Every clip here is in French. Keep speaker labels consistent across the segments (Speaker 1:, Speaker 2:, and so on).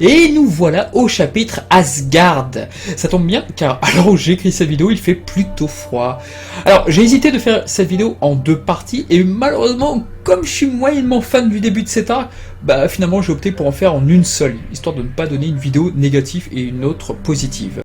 Speaker 1: Et nous voilà au chapitre Asgard. Ça tombe bien car à l'heure où j'écris cette vidéo, il fait plutôt froid. Alors j'ai hésité de faire cette vidéo en deux parties et malheureusement, comme je suis moyennement fan du début de cet arc, finalement j'ai opté pour en faire en une seule, histoire de ne pas donner une vidéo négative et une autre positive.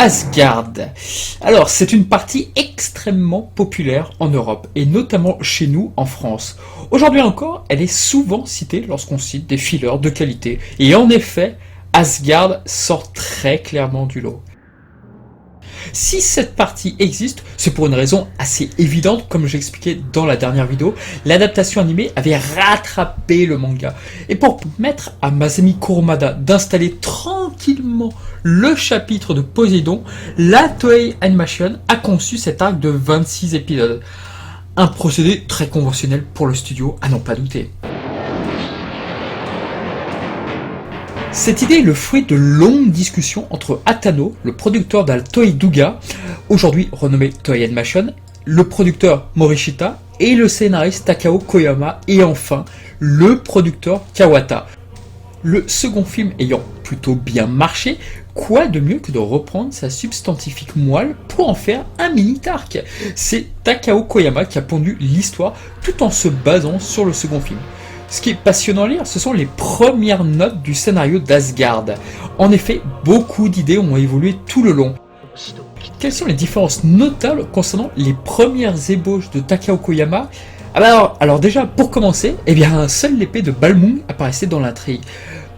Speaker 1: Asgard. Alors, c'est une partie extrêmement populaire en Europe, et notamment chez nous en France. Aujourd'hui encore, elle est souvent citée lorsqu'on cite des fillers de qualité. Et en effet, Asgard sort très clairement du lot. Si cette partie existe, c'est pour une raison assez évidente, comme j'expliquais dans la dernière vidéo, l'adaptation animée avait rattrapé le manga. Et pour permettre à Masami Kurumada d'installer tranquillement le chapitre de Poséidon, la Toei Animation a conçu cet arc de 26 épisodes. Un procédé très conventionnel pour le studio, à n'en pas douter. Cette idée est le fruit de longues discussions entre Atano, le producteur de la Toei Douga, aujourd'hui renommé Toei Animation, le producteur Morishita et le scénariste Takao Koyama et enfin le producteur Kawata. Le second film ayant plutôt bien marché, quoi de mieux que de reprendre sa substantifique moelle pour en faire un mini-arc? C'est Takao Koyama qui a pondu l'histoire tout en se basant sur le second film. Ce qui est passionnant à lire, ce sont les premières notes du scénario d'Asgard. En effet, beaucoup d'idées ont évolué tout le long. Quelles sont les différences notables concernant les premières ébauches de Takao Koyama? Alors déjà, pour commencer, seule l'épée de Balmung apparaissait dans l'intrigue.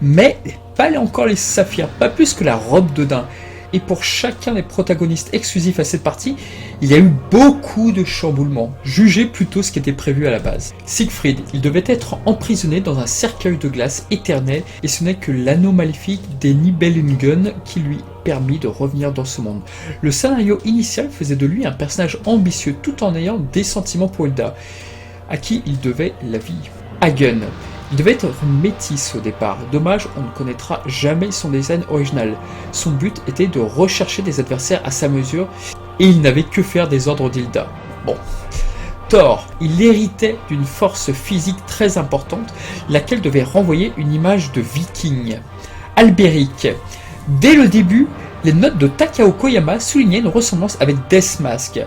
Speaker 1: Mais pas encore les saphirs, pas plus que la robe de daim. Et pour chacun des protagonistes exclusifs à cette partie, il y a eu beaucoup de chamboulements. Jugez plutôt ce qui était prévu à la base. Siegfried, il devait être emprisonné dans un cercueil de glace éternel et ce n'est que l'anneau maléfique des Nibelungen qui lui permit de revenir dans ce monde. Le scénario initial faisait de lui un personnage ambitieux tout en ayant des sentiments pour Hilda, à qui il devait la vie. Hagen. Il devait être métis au départ, dommage on ne connaîtra jamais son design original. Son but était de rechercher des adversaires à sa mesure et il n'avait que faire des ordres d'Hilda. Bon. Thor, il héritait d'une force physique très importante, laquelle devait renvoyer une image de viking. Albéric, dès le début, les notes de Takao Koyama soulignaient une ressemblance avec Deathmask.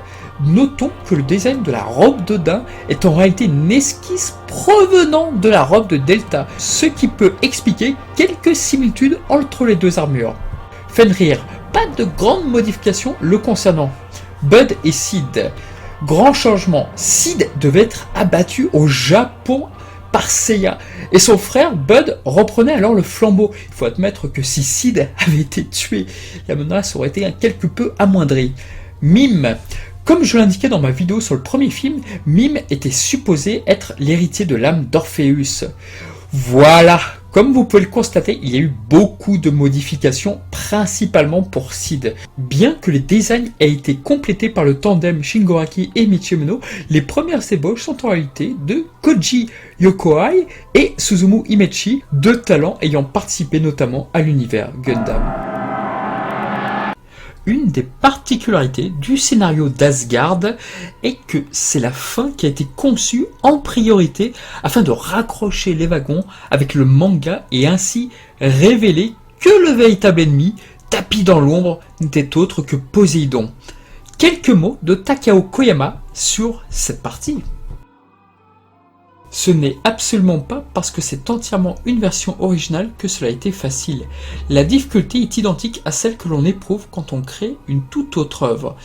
Speaker 1: Notons que le design de la robe de daim est en réalité une esquisse provenant de la robe de Delta, ce qui peut expliquer quelques similitudes entre les deux armures. Fenrir, pas de grandes modifications le concernant. Bud et Sid, grand changement, Sid devait être abattu au Japon par Seiya, et son frère Bud reprenait alors le flambeau. Il faut admettre que si Sid avait été tué, la menace aurait été quelque peu amoindrie. Mime, comme je l'indiquais dans ma vidéo sur le premier film, Mime était supposé être l'héritier de l'âme d'Orpheus. Voilà, comme vous pouvez le constater, il y a eu beaucoup de modifications, principalement pour Sid. Bien que les designs aient été complétés par le tandem Shingoraki et Michimono, les premières ébauches sont en réalité de Koji Yokohai et Suzumu Imechi, deux talents ayant participé notamment à l'univers Gundam. Une des particularités du scénario d'Asgard est que c'est la fin qui a été conçue en priorité afin de raccrocher les wagons avec le manga et ainsi révéler que le véritable ennemi, tapis dans l'ombre, n'était autre que Poséidon. Quelques mots de Takao Koyama sur cette partie. Ce n'est absolument pas parce que c'est entièrement une version originale que cela a été facile. La difficulté est identique à celle que l'on éprouve quand on crée une toute autre œuvre.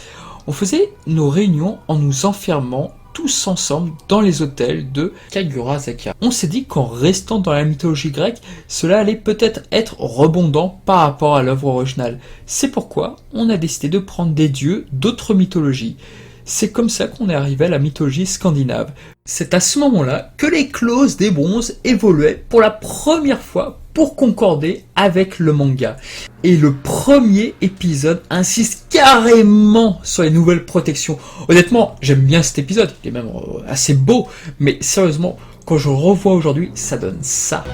Speaker 1: On faisait nos réunions en nous enfermant tous ensemble dans les hôtels de Kagurazaka. On s'est dit qu'en restant dans la mythologie grecque, cela allait peut-être être redondant par rapport à l'œuvre originale. C'est pourquoi on a décidé de prendre des dieux d'autres mythologies. C'est comme ça qu'on est arrivé à la mythologie scandinave. C'est à ce moment-là que les clauses des bronzes évoluaient pour la première fois pour concorder avec le manga. Et le premier épisode insiste carrément sur les nouvelles protections. Honnêtement, j'aime bien cet épisode, il est même assez beau, mais sérieusement, quand je le revois aujourd'hui, ça donne ça.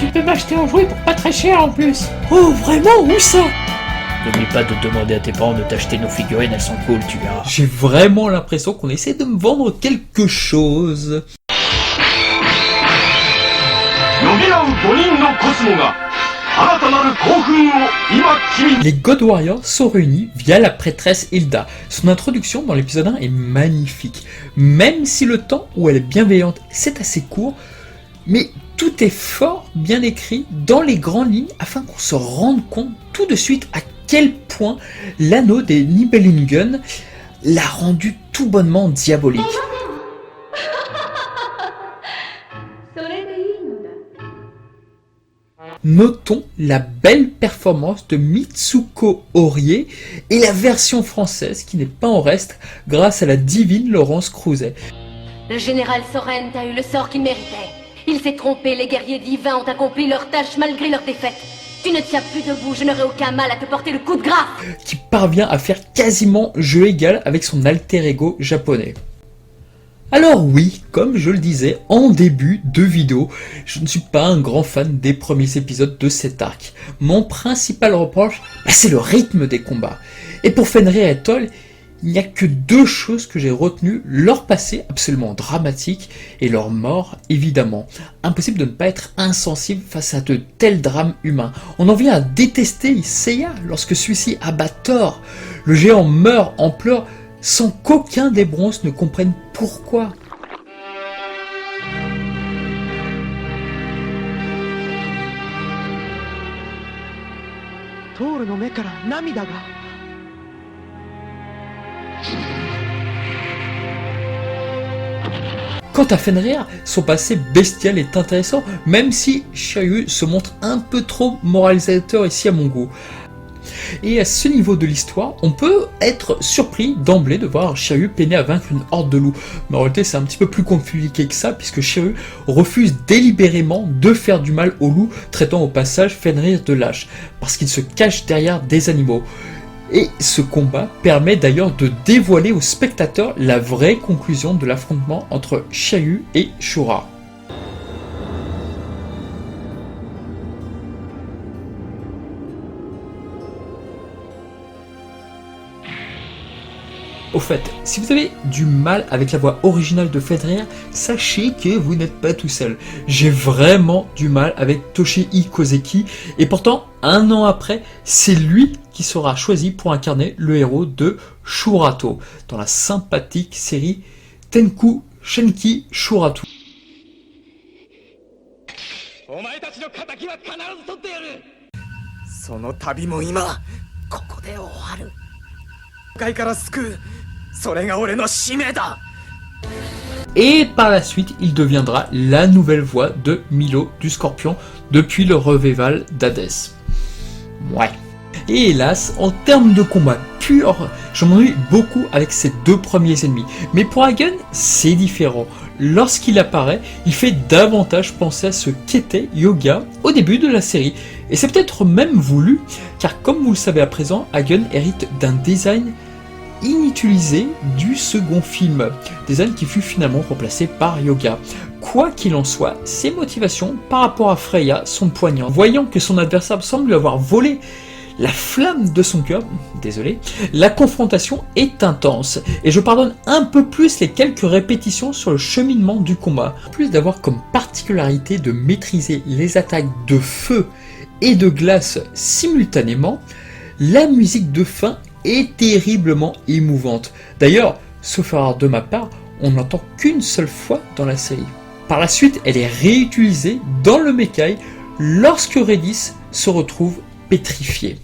Speaker 2: Tu peux m'acheter un jouet pour pas très cher en plus.
Speaker 1: Oh, vraiment, où ça?
Speaker 2: N'oublie pas de demander à tes parents de t'acheter nos figurines, elles sont cool, tu verras.
Speaker 1: J'ai vraiment l'impression qu'on essaie de me vendre quelque chose. Les God Warriors sont réunis via la prêtresse Hilda. Son introduction dans l'épisode 1 est magnifique. Même si le temps où elle est bienveillante, c'est assez court, mais tout est fort bien écrit dans les grandes lignes afin qu'on se rende compte tout de suite à quel point l'anneau des Nibelungen l'a rendu tout bonnement diabolique. Notons la belle performance de Mitsuko Horie et la version française qui n'est pas en reste grâce à la divine Laurence Crouzet.
Speaker 3: Le général Sorrent a eu le sort qu'il méritait. Il s'est trompé, les guerriers divins ont accompli leur tâche malgré leur défaite. Tu ne tiens plus debout, je n'aurai aucun mal à te porter le coup de grâce.
Speaker 1: Qui parvient à faire quasiment jeu égal avec son alter ego japonais. Alors oui, comme je le disais en début de vidéo, je ne suis pas un grand fan des premiers épisodes de cet arc. Mon principal reproche, c'est le rythme des combats. Et pour Fenrir et Toll, il n'y a que deux choses que j'ai retenues, leur passé absolument dramatique et leur mort évidemment. Impossible de ne pas être insensible face à de tels drames humains. On en vient à détester Seiya lorsque celui-ci abat Thor. Le géant meurt en pleurs sans qu'aucun des bronzes ne comprenne pourquoi. Quant à Fenrir, son passé bestial est intéressant, même si Shiryu se montre un peu trop moralisateur ici à mon goût. Et à ce niveau de l'histoire, on peut être surpris d'emblée de voir Shiryu peiner à vaincre une horde de loups. Mais en réalité, c'est un petit peu plus compliqué que ça, puisque Shiryu refuse délibérément de faire du mal aux loups, traitant au passage Fenrir de lâche, parce qu'il se cache derrière des animaux. Et ce combat permet d'ailleurs de dévoiler aux spectateurs la vraie conclusion de l'affrontement entre Shiryu et Shura. Au fait, si vous avez du mal avec la voix originale de Fenrir, sachez que vous n'êtes pas tout seul. J'ai vraiment du mal avec Toshii Kozeki, et pourtant, un an après, c'est lui qui sera choisi pour incarner le héros de Shurato, dans la sympathique série Tenku Shenki Shurato. Et par la suite, il deviendra la nouvelle voix de Milo du Scorpion depuis le revival d'Hadès. Ouais. Et hélas, en termes de combat pur, je m'ennuie beaucoup avec ces deux premiers ennemis. Mais pour Hagen, c'est différent. Lorsqu'il apparaît, il fait davantage penser à ce qu'était Yoga au début de la série. Et c'est peut-être même voulu, car comme vous le savez à présent, Hagen hérite d'un design inutilisé du second film, design qui fut finalement remplacé par Yoga. Quoi qu'il en soit, ses motivations par rapport à Freya sont poignantes. Voyant que son adversaire semble lui avoir volé la flamme de son cœur, désolé, la confrontation est intense, et je pardonne un peu plus les quelques répétitions sur le cheminement du combat. En plus d'avoir comme particularité de maîtriser les attaques de feu et de glace simultanément, la musique de fin est terriblement émouvante. D'ailleurs, sauf erreur de ma part, on n'entend qu'une seule fois dans la série. Par la suite, elle est réutilisée dans le Mekai lorsque Redis se retrouve pétrifié.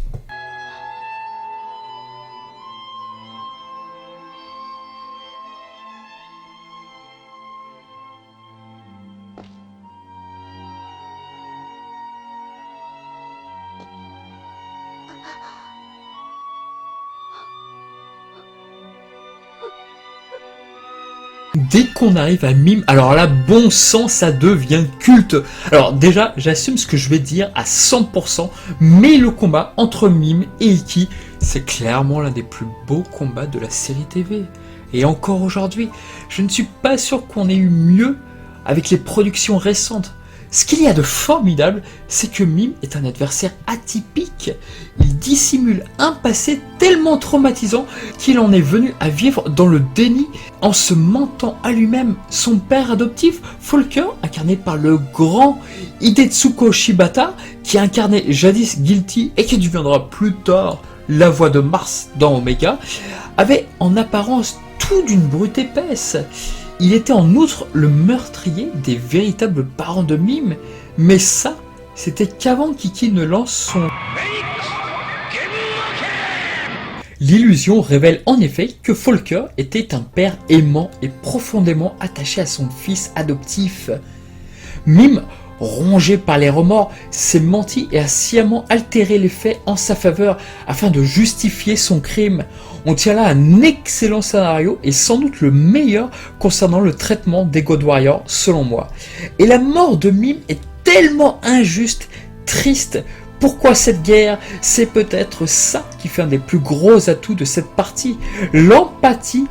Speaker 1: Dès qu'on arrive à Mime, alors là, bon sang, ça devient culte. Alors déjà, j'assume ce que je vais dire à 100%, mais le combat entre Mime et Ikki, c'est clairement l'un des plus beaux combats de la série TV. Et encore aujourd'hui, je ne suis pas sûr qu'on ait eu mieux avec les productions récentes. Ce qu'il y a de formidable, c'est que Mime est un adversaire atypique. Il dissimule un passé tellement traumatisant qu'il en est venu à vivre dans le déni en se mentant à lui-même. Son père adoptif, Folker, incarné par le grand Hidetsuko Shibata, qui incarnait jadis Guilty et qui deviendra plus tard la voix de Mars dans Omega, avait en apparence tout d'une brute épaisse. Il était en outre le meurtrier des véritables parents de Mime, mais ça, c'était qu'avant qu'Ikki ne lance son... L'illusion révèle en effet que Folker était un père aimant et profondément attaché à son fils adoptif. Mime, rongé par les remords, s'est menti et a sciemment altéré les faits en sa faveur afin de justifier son crime. On tient là un excellent scénario et sans doute le meilleur concernant le traitement des God Warriors selon moi. Et la mort de Mime est tellement injuste, triste. Pourquoi cette guerre? C'est peut-être ça qui fait un des plus gros atouts de cette partie. L'empathie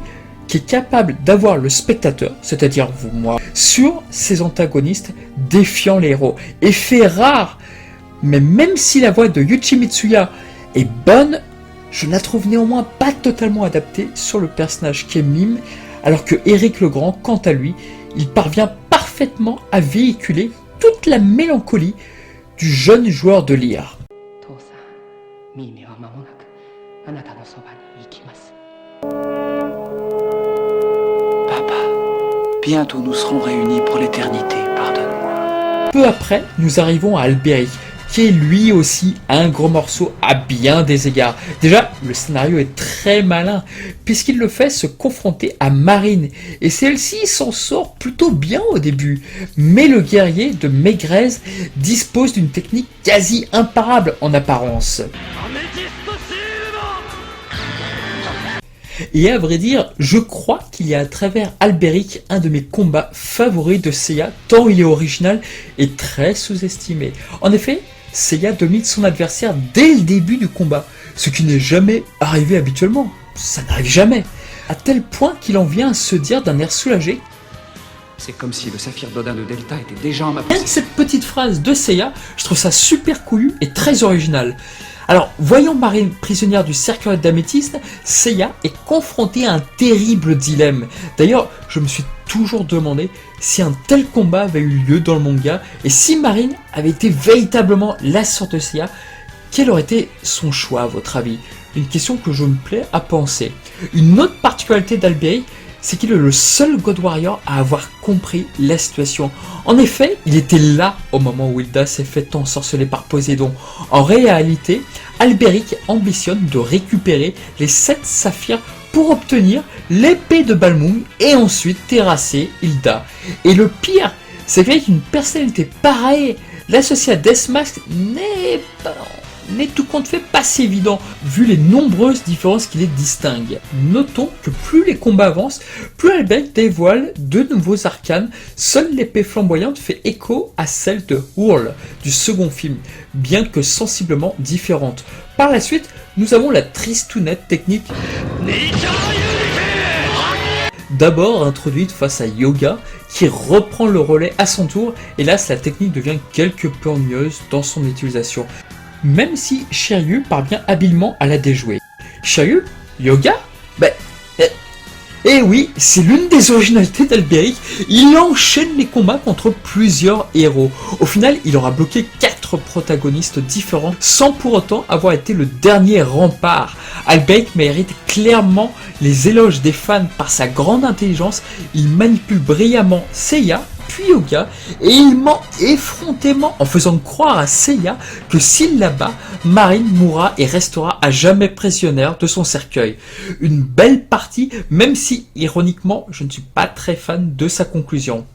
Speaker 1: qui est capable d'avoir le spectateur, c'est-à-dire vous, moi, sur ses antagonistes défiant les héros. Effet rare, mais même si la voix de Yuichi Mitsuya est bonne, je la trouve néanmoins pas totalement adaptée sur le personnage qu'est Mime, alors que Eric Legrand, quant à lui, il parvient parfaitement à véhiculer toute la mélancolie du jeune joueur de lyre.
Speaker 4: Papa, bientôt nous serons réunis pour l'éternité, pardonne-moi.
Speaker 1: Peu après, nous arrivons à Alberic, qui est lui aussi un gros morceau à bien des égards. Déjà, le scénario est très malin, puisqu'il le fait se confronter à Marine, et celle-ci s'en sort plutôt bien au début. Mais le guerrier de Megrez dispose d'une technique quasi imparable en apparence. Et à vrai dire, je crois qu'il y a à travers Alberic un de mes combats favoris de Seiya, tant il est original et très sous-estimé. En effet, Seiya domine son adversaire dès le début du combat, ce qui n'est jamais arrivé habituellement. Ça n'arrive jamais. À tel point qu'il en vient à se dire d'un air soulagé.
Speaker 4: C'est comme si le saphir d'Odin de Delta était déjà en ma
Speaker 1: Rien que
Speaker 4: possession.
Speaker 1: cette petite phrase de Seiya, je trouve ça super couillu et très original. Alors, voyant Marine prisonnière du cercueil d'améthyste, Seiya est confronté à un terrible dilemme. D'ailleurs, je me suis toujours demandé si un tel combat avait eu lieu dans le manga, et si Marine avait été véritablement la sœur de Seiya, quel aurait été son choix à votre avis? Une question que je me plais à penser. Une autre particularité d'Alberic, c'est qu'il est le seul God Warrior à avoir compris la situation. En effet, il était là au moment où Hilda s'est fait ensorceler par Poséidon. En réalité, Alberic ambitionne de récupérer les 7 saphirs pour obtenir l'épée de Balmung et ensuite terrasser Hilda. Et le pire, c'est qu'avec une personnalité pareille, l'associé à Deathmask n'est tout compte fait pas si évident, vu les nombreuses différences qui les distinguent. Notons que plus les combats avancent, plus Alberic dévoile de nouveaux arcanes. Seule l'épée flamboyante fait écho à celle de Hurl du second film, bien que sensiblement différente. Par la suite, nous avons la tristounette technique d'abord introduite face à Yoga, qui reprend le relais à son tour, et là la technique devient quelque peu ennuyeuse dans son utilisation. Même si Shiryu parvient habilement à la déjouer. Shiryu? Yoga? Eh oui, c'est l'une des originalités d'Alberic, il enchaîne les combats contre plusieurs héros. Au final, il aura bloqué 4 protagonistes différents, sans pour autant avoir été le dernier rempart. Alberic mérite clairement les éloges des fans par sa grande intelligence, il manipule brillamment Seiya, puis Hyuga, et il ment effrontément en faisant croire à Seiya que s'il la bat, Marine mourra et restera à jamais prisonnière de son cercueil. Une belle partie, même si, ironiquement, je ne suis pas très fan de sa conclusion.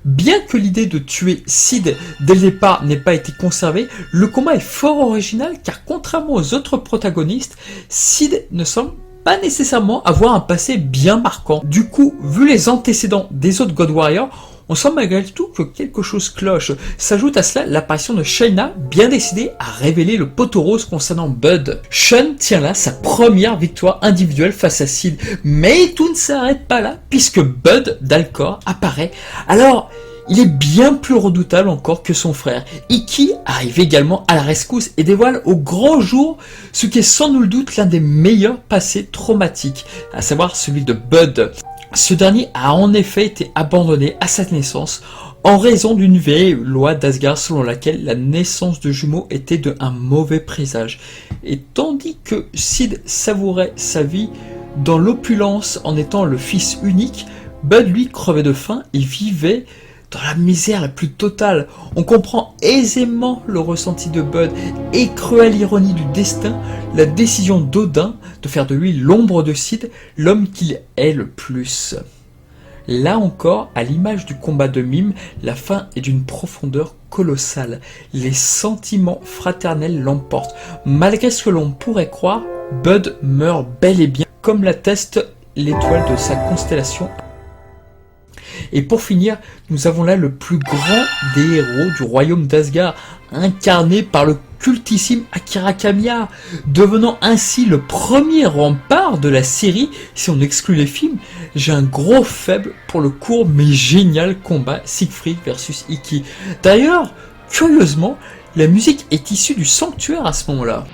Speaker 1: Bien que l'idée de tuer Sid dès le départ n'ait pas été conservée, le combat est fort original car contrairement aux autres protagonistes, Sid ne semble pas nécessairement avoir un passé bien marquant. Du coup, vu les antécédents des autres God Warriors, on sent malgré tout que quelque chose cloche. S'ajoute à cela l'apparition de Shayna, bien décidée à révéler le poteau rose concernant Bud. Shun tient là sa première victoire individuelle face à Sid, mais tout ne s'arrête pas là, puisque Bud d'Alcor apparaît. Alors, il est bien plus redoutable encore que son frère. Ikki arrive également à la rescousse et dévoile au grand jour ce qui est sans nul doute l'un des meilleurs passés traumatiques, à savoir celui de Bud. Ce dernier a en effet été abandonné à sa naissance en raison d'une vieille loi d'Asgard selon laquelle la naissance de jumeaux était un mauvais présage. Et tandis que Sid savourait sa vie dans l'opulence en étant le fils unique, Bud lui crevait de faim et vivait dans la misère la plus totale. On comprend aisément le ressenti de Bud et, cruelle ironie du destin, la décision d'Odin de faire de lui l'ombre de Sid, l'homme qu'il est le plus. Là encore, à l'image du combat de Mime, la fin est d'une profondeur colossale. Les sentiments fraternels l'emportent. Malgré ce que l'on pourrait croire, Bud meurt bel et bien, comme l'atteste l'étoile de sa constellation. Et pour finir, nous avons là le plus grand des héros du royaume d'Asgard, incarné par le cultissime Akira Kamiya, devenant ainsi le premier rempart de la série si on exclut les films. J'ai un gros faible pour le court mais génial combat Siegfried versus Ikki. D'ailleurs, curieusement, la musique est issue du sanctuaire à ce moment-là.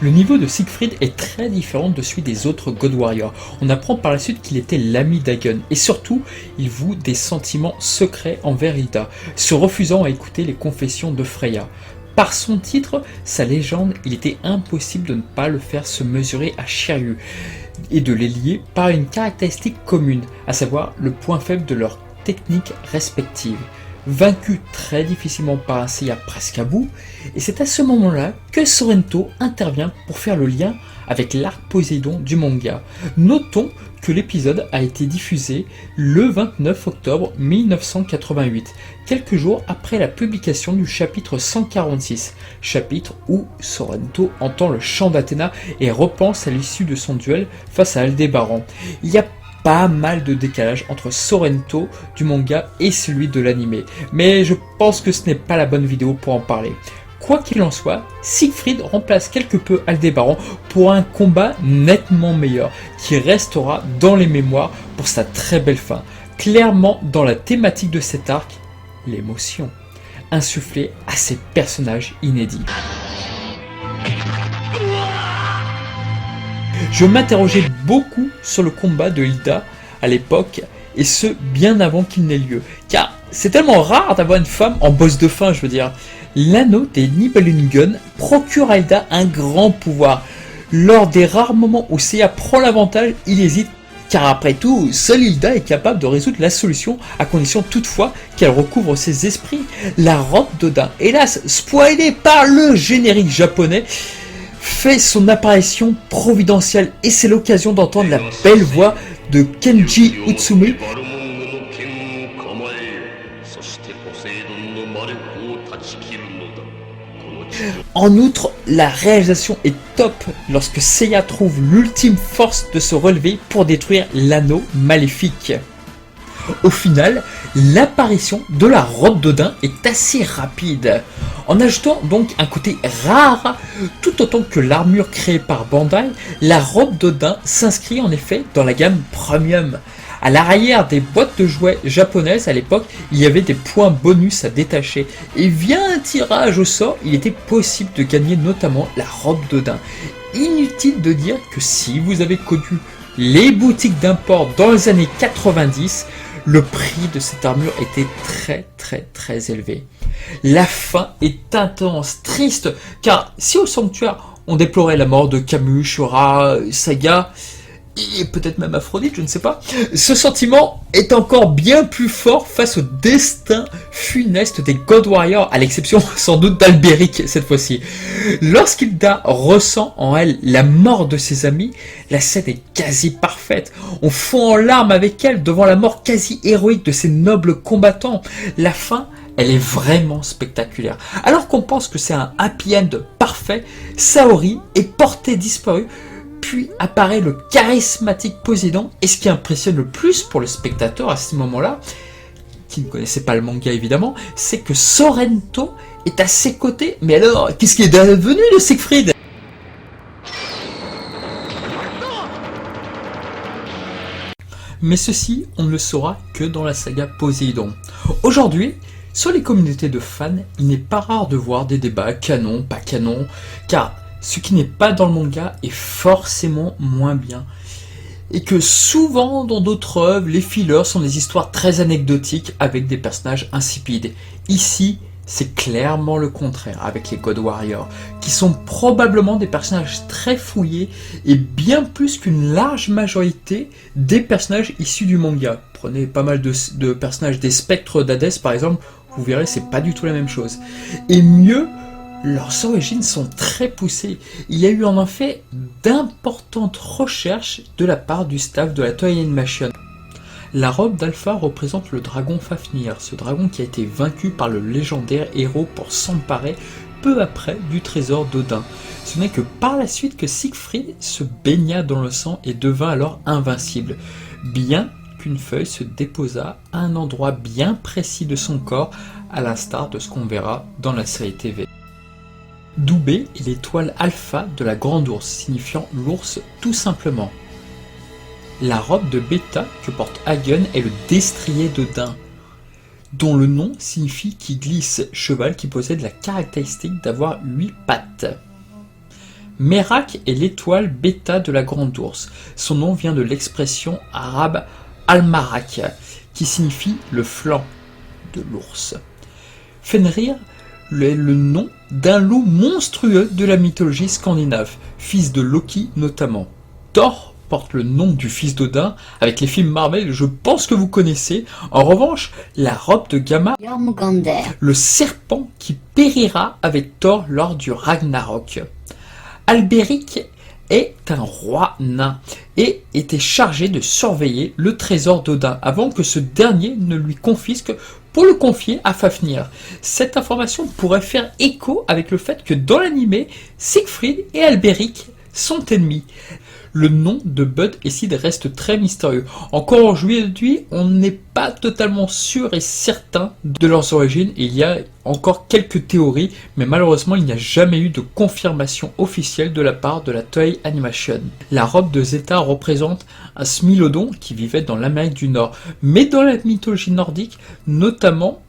Speaker 1: Le niveau de Siegfried est très différent de celui des autres God Warriors. On apprend par la suite qu'il était l'ami d'Hagen, et surtout, il voue des sentiments secrets envers Hilda, se refusant à écouter les confessions de Freya. Par son titre, sa légende, il était impossible de ne pas le faire se mesurer à Shiryu, et de les lier par une caractéristique commune, à savoir le point faible de leurs techniques respectives. Vaincu très difficilement par un Seiya presque à bout, et c'est à ce moment-là que Sorrento intervient pour faire le lien avec l'arc Poséidon du manga. Notons que l'épisode a été diffusé le 29 octobre 1988, quelques jours après la publication du chapitre 146, chapitre où Sorrento entend le chant d'Athéna et repense à l'issue de son duel face à Aldébaran. Il y a pas mal de décalage entre Sorrento du manga et celui de l'anime, mais je pense que ce n'est pas la bonne vidéo pour en parler. Quoi qu'il en soit, Siegfried remplace quelque peu Aldébaran pour un combat nettement meilleur, qui restera dans les mémoires pour sa très belle fin. Clairement, dans la thématique de cet arc, l'émotion, insufflée à ces personnages inédits. Je m'interrogeais beaucoup sur le combat de Hilda à l'époque, et ce bien avant qu'il n'ait lieu, car c'est tellement rare d'avoir une femme en boss de fin, je veux dire. L'anneau des Nibelungen procure à Hilda un grand pouvoir. Lors des rares moments où Seiya prend l'avantage, il hésite, car après tout, seule Hilda est capable de résoudre la solution, à condition toutefois qu'elle recouvre ses esprits. La robe d'Odin, hélas spoilée par le générique japonais, fait son apparition providentielle, et c'est l'occasion d'entendre la belle voix de Kenji Utsumi. En outre, la réalisation est top lorsque Seiya trouve l'ultime force de se relever pour détruire l'anneau maléfique. Au final, l'apparition de la robe d'Odin est assez rapide, en ajoutant donc un côté rare, tout autant que l'armure créée par Bandai. La robe d'Odin s'inscrit en effet dans la gamme Premium. À l'arrière des boîtes de jouets japonaises à l'époque, il y avait des points bonus à détacher, et via un tirage au sort, il était possible de gagner notamment la robe d'Odin. Inutile de dire que si vous avez connu les boutiques d'import dans les années 90, le prix de cette armure était très élevé. La fin est intense, triste, car si au sanctuaire on déplorait la mort de Camus, Shura, Saga, et peut-être même Aphrodite, je ne sais pas, ce sentiment est encore bien plus fort face au destin funeste des God Warriors, à l'exception sans doute d'Alberic cette fois-ci. Lorsqu'Hilda ressent en elle la mort de ses amis, la scène est quasi parfaite. On fond en larmes avec elle devant la mort quasi héroïque de ces nobles combattants. La fin, elle est vraiment spectaculaire. Alors qu'on pense que c'est un happy end parfait, Saori est portée disparue, puis apparaît le charismatique Poséidon, et ce qui impressionne le plus pour le spectateur à ce moment-là, qui ne connaissait pas le manga évidemment, c'est que Sorrento est à ses côtés. Mais alors, qu'est-ce qui est devenu de Siegfried ? Mais ceci, on ne le saura que dans la saga Poséidon. Aujourd'hui, sur les communautés de fans, il n'est pas rare de voir des débats canon, pas canon, car ce qui n'est pas dans le manga est forcément moins bien. Et que souvent, dans d'autres œuvres, les fillers sont des histoires très anecdotiques avec des personnages insipides. Ici, c'est clairement le contraire avec les God Warriors, qui sont probablement des personnages très fouillés et bien plus qu'une large majorité des personnages issus du manga. Prenez pas mal de personnages des spectres d'Hadès par exemple, vous verrez c'est pas du tout la même chose. Et mieux, leurs origines sont très poussées. Il y a eu en effet d'importantes recherches de la part du staff de la Toei Animation. La robe d'Alpha représente le dragon Fafnir, ce dragon qui a été vaincu par le légendaire héros pour s'emparer peu après du trésor d'Odin. Ce n'est que par la suite que Siegfried se baigna dans le sang et devint alors invincible, bien qu'une feuille se déposa à un endroit bien précis de son corps, à l'instar de ce qu'on verra dans la série TV. Doubé est l'étoile alpha de la grande ours, signifiant l'ours tout simplement. La robe de Beta que porte Hagen est le destrier d'Odin, dont le nom signifie qui glisse, cheval qui possède la caractéristique d'avoir 8 pattes. Merak est l'étoile Beta de la grande ours. Son nom vient de l'expression arabe Al-Marak, qui signifie le flanc de l'ours. Fenrir est le nom d'un loup monstrueux de la mythologie scandinave, fils de Loki notamment. Thor porte le nom du fils d'Odin. Avec les films Marvel, je pense que vous connaissez. En revanche, la robe de Gamma, le serpent qui périra avec Thor lors du Ragnarok. Alberic est un roi nain et était chargé de surveiller le trésor d'Odin avant que ce dernier ne lui confisque pour le confier à Fafnir. Cette information pourrait faire écho avec le fait que dans l'animé, Siegfried et Alberic sont ennemis. Le nom de Bud et Sid reste très mystérieux. Encore aujourd'hui, on n'est pas totalement sûr et certain de leurs origines et il y a encore quelques théories, mais malheureusement il n'y a jamais eu de confirmation officielle de la part de la Toei Animation. La robe de Zeta représente un smilodon qui vivait dans l'Amérique du Nord, mais dans la mythologie nordique, notamment,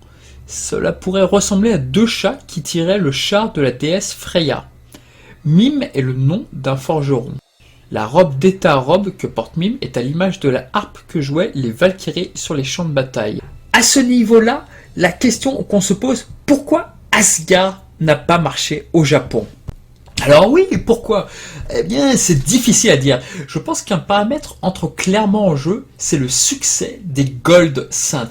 Speaker 1: cela pourrait ressembler à deux chats qui tiraient le char de la déesse Freya. Mime est le nom d'un forgeron. La robe d'État-robe que porte Mime est à l'image de la harpe que jouaient les Valkyries sur les champs de bataille. À ce niveau-là, la question qu'on se pose, pourquoi Asgard n'a pas marché au Japon ? Alors oui, pourquoi ? Eh bien, c'est difficile à dire. Je pense qu'un paramètre entre clairement en jeu, c'est le succès des Gold Saints.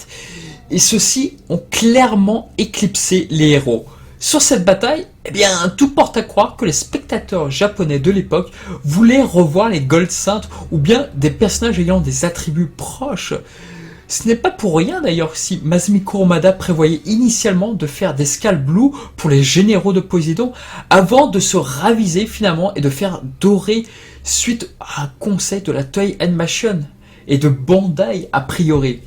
Speaker 1: Et ceux-ci ont clairement éclipsé les héros. Sur cette bataille, eh bien, tout porte à croire que les spectateurs japonais de l'époque voulaient revoir les Gold Saints ou bien des personnages ayant des attributs proches. Ce n'est pas pour rien d'ailleurs si Masami Kurumada prévoyait initialement de faire des Skull Blue pour les généraux de Poséidon avant de se raviser finalement et de faire dorer suite à un conseil de la Toei Animation et de Bandai a priori.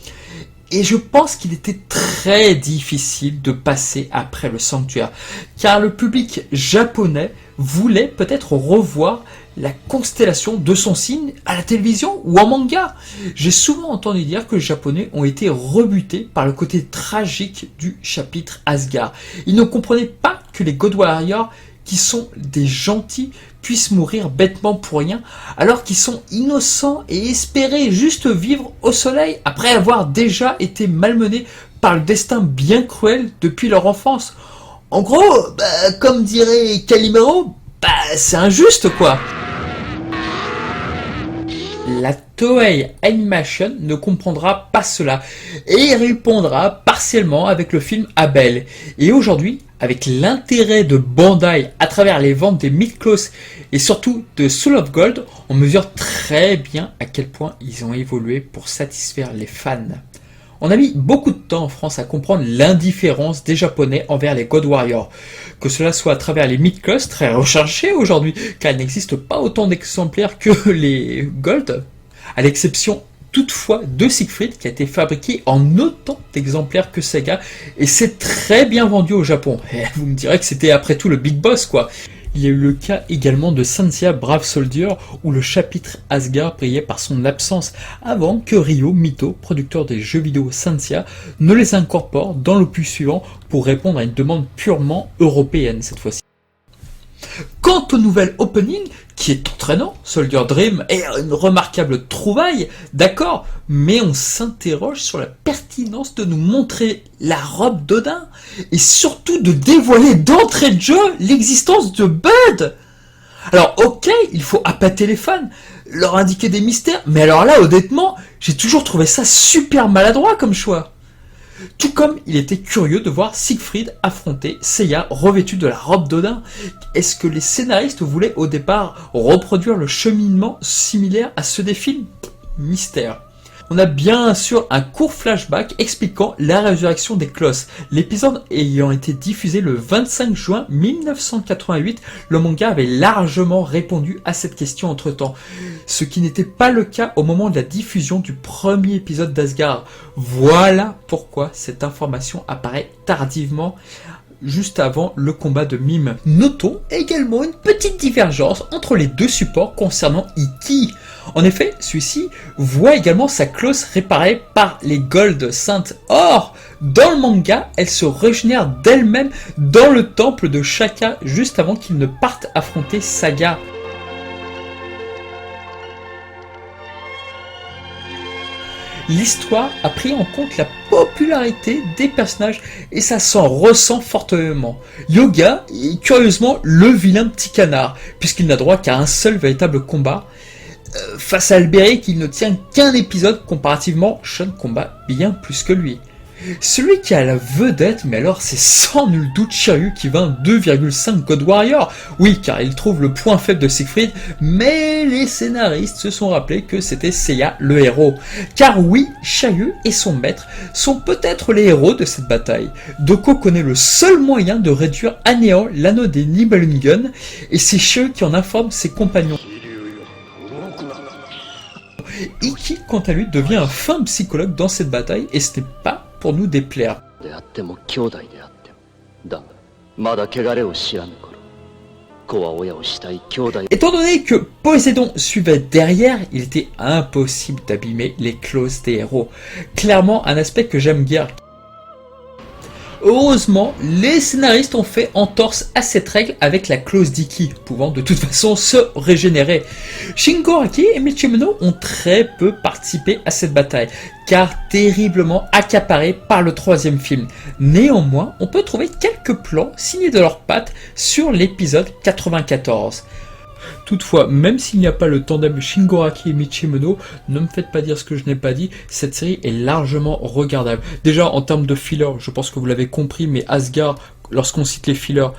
Speaker 1: Et je pense qu'il était très difficile de passer après le sanctuaire, car le public japonais voulait peut-être revoir la constellation de son signe à la télévision ou en manga. J'ai souvent entendu dire que les Japonais ont été rebutés par le côté tragique du chapitre Asgard. Ils ne comprenaient pas que les God Warriors, qui sont des gentils, puissent mourir bêtement pour rien, alors qu'ils sont innocents et espéraient juste vivre au soleil après avoir déjà été malmenés par le destin bien cruel depuis leur enfance. En gros, comme dirait Calimero, c'est injuste quoi. la Toei Animation ne comprendra pas cela et répondra partiellement avec le film Abel. Et aujourd'hui, avec l'intérêt de Bandai à travers les ventes des Mid-Close et surtout de Soul of Gold, on mesure très bien à quel point ils ont évolué pour satisfaire les fans. On a mis beaucoup de temps en France à comprendre l'indifférence des Japonais envers les God Warriors, que cela soit à travers les Mid-Close, très recherchés aujourd'hui, car il n'existe pas autant d'exemplaires que les Gold, à l'exception toutefois de Siegfried qui a été fabriqué en autant d'exemplaires que Sega, et c'est très bien vendu au Japon. Et vous me direz que c'était après tout le Big Boss quoi. Il y a eu le cas également de Sancia Brave Soldier où le chapitre Asgard brillait par son absence avant que Ryo Mito, producteur des jeux vidéo Sancia, ne les incorpore dans l'opus suivant pour répondre à une demande purement européenne cette fois-ci. Quant au nouvel opening, qui est entraînant, Soldier Dream est une remarquable trouvaille, d'accord, mais on s'interroge sur la pertinence de nous montrer la robe d'Odin, et surtout de dévoiler d'entrée de jeu l'existence de Bud. Alors ok, il faut appâter les fans, leur indiquer des mystères, mais alors là honnêtement, j'ai toujours trouvé ça super maladroit comme choix. Tout comme il était curieux de voir Siegfried affronter Seiya revêtu de la robe d'Odin. Est-ce que les scénaristes voulaient au départ reproduire le cheminement similaire à ceux des films ? Mystère. On a bien sûr un court flashback expliquant la résurrection des Colosses. L'épisode ayant été diffusé le 25 juin 1988, le manga avait largement répondu à cette question entre-temps, ce qui n'était pas le cas au moment de la diffusion du premier épisode d'Asgard. Voilà pourquoi cette information apparaît tardivement, juste avant le combat de Mime. Notons également une petite divergence entre les deux supports concernant Ikki. En effet, celui-ci voit également sa clause réparée par les Gold Saintes. Or, dans le manga, elle se régénère d'elle-même dans le temple de Shaka juste avant qu'il ne parte affronter Saga. L'histoire a pris en compte la popularité des personnages et ça s'en ressent fortement. Yoga est curieusement le vilain petit canard, puisqu'il n'a droit qu'à un seul véritable combat. Face à Alberic, il ne tient qu'un épisode comparativement, Sean combat bien plus que lui. Celui qui a la vedette, mais alors c'est sans nul doute Shiryu qui vainc 2,5 God Warrior. Oui, car il trouve le point faible de Siegfried, mais les scénaristes se sont rappelés que c'était Seiya le héros. Car oui, Shiryu et son maître sont peut-être les héros de cette bataille. Doko connaît le seul moyen de réduire à néant l'anneau des Nibelungen, et c'est Shiryu qui en informe ses compagnons. Ikki, quant à lui, devient un fin psychologue dans cette bataille, et ce n'est pas pour nous déplaire. Étant donné que Poséidon suivait derrière, il était impossible d'abîmer les clauses des héros. Clairement un aspect que j'aime guère. Heureusement, les scénaristes ont fait entorse à cette règle avec la clause d'Ikki, pouvant de toute façon se régénérer. Shingo-Araki et Michimono ont très peu participé à cette bataille, car terriblement accaparés par le troisième film. Néanmoins, on peut trouver quelques plans signés de leurs pattes sur l'épisode 94. Toutefois, même s'il n'y a pas le tandem Shingo-Araki et Michimono, ne me faites pas dire ce que je n'ai pas dit, cette série est largement regardable. Déjà, en termes de filler, je pense que vous l'avez compris, mais Asgard, lorsqu'on cite les fillers,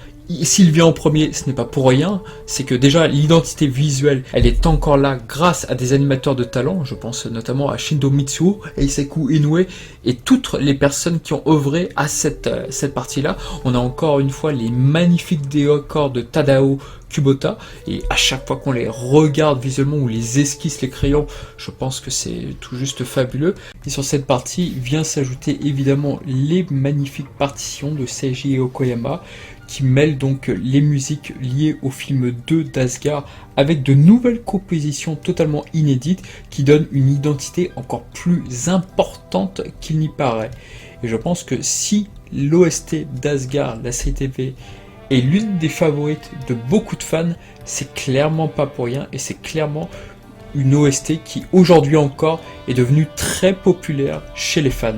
Speaker 1: s'il vient en premier, ce n'est pas pour rien, c'est que déjà l'identité visuelle, elle est encore là grâce à des animateurs de talent, je pense notamment à Shindo Mitsuo, Eisaku Inoue, et toutes les personnes qui ont œuvré à cette partie-là. On a encore une fois les magnifiques décors de Tadao Kubota, et à chaque fois qu'on les regarde visuellement ou les esquisses, les crayons, je pense que c'est tout juste fabuleux. Et sur cette partie vient s'ajouter évidemment les magnifiques partitions de Seiji Okoyama, qui mêle donc les musiques liées au film 2 d'Asgard avec de nouvelles compositions totalement inédites qui donnent une identité encore plus importante qu'il n'y paraît. Et je pense que si l'OST d'Asgard, la série TV, est l'une des favorites de beaucoup de fans, c'est clairement pas pour rien et c'est clairement une OST qui aujourd'hui encore est devenue très populaire chez les fans.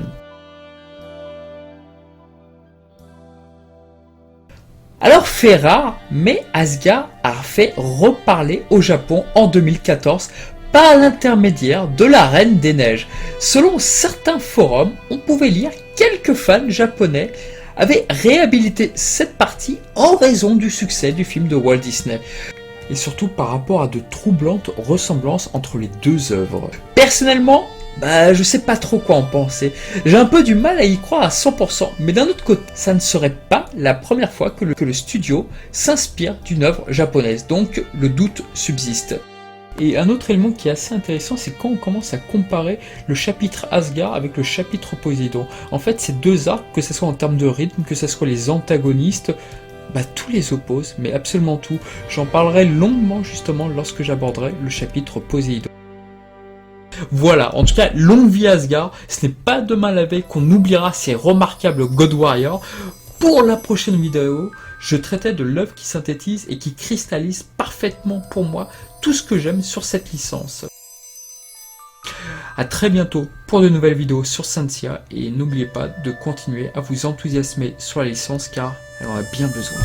Speaker 1: Alors fait rare, mais Asgard a fait reparler au Japon en 2014 par l'intermédiaire de la Reine des Neiges. Selon certains forums, on pouvait lire quelques fans japonais avaient réhabilité cette partie en raison du succès du film de Walt Disney. Et surtout par rapport à de troublantes ressemblances entre les deux œuvres. Personnellement, je sais pas trop quoi en penser. J'ai un peu du mal à y croire à 100%, mais d'un autre côté, ça ne serait pas la première fois que le studio s'inspire d'une œuvre japonaise, donc le doute subsiste. Et un autre élément qui est assez intéressant, c'est quand on commence à comparer le chapitre Asgard avec le chapitre Poséidon. En fait, ces deux arcs, que ce soit en termes de rythme, que ce soit les antagonistes, tout les oppose, mais absolument tout. J'en parlerai longuement justement lorsque j'aborderai le chapitre Poséidon. Voilà, en tout cas, longue vie Asgard, ce n'est pas demain la veille qu'on oubliera ces remarquables God Warriors. Pour la prochaine vidéo, je traitais de l'œuvre qui synthétise et qui cristallise parfaitement pour moi tout ce que j'aime sur cette licence. A très bientôt pour de nouvelles vidéos sur Saint Seiya et n'oubliez pas de continuer à vous enthousiasmer sur la licence car elle en a bien besoin.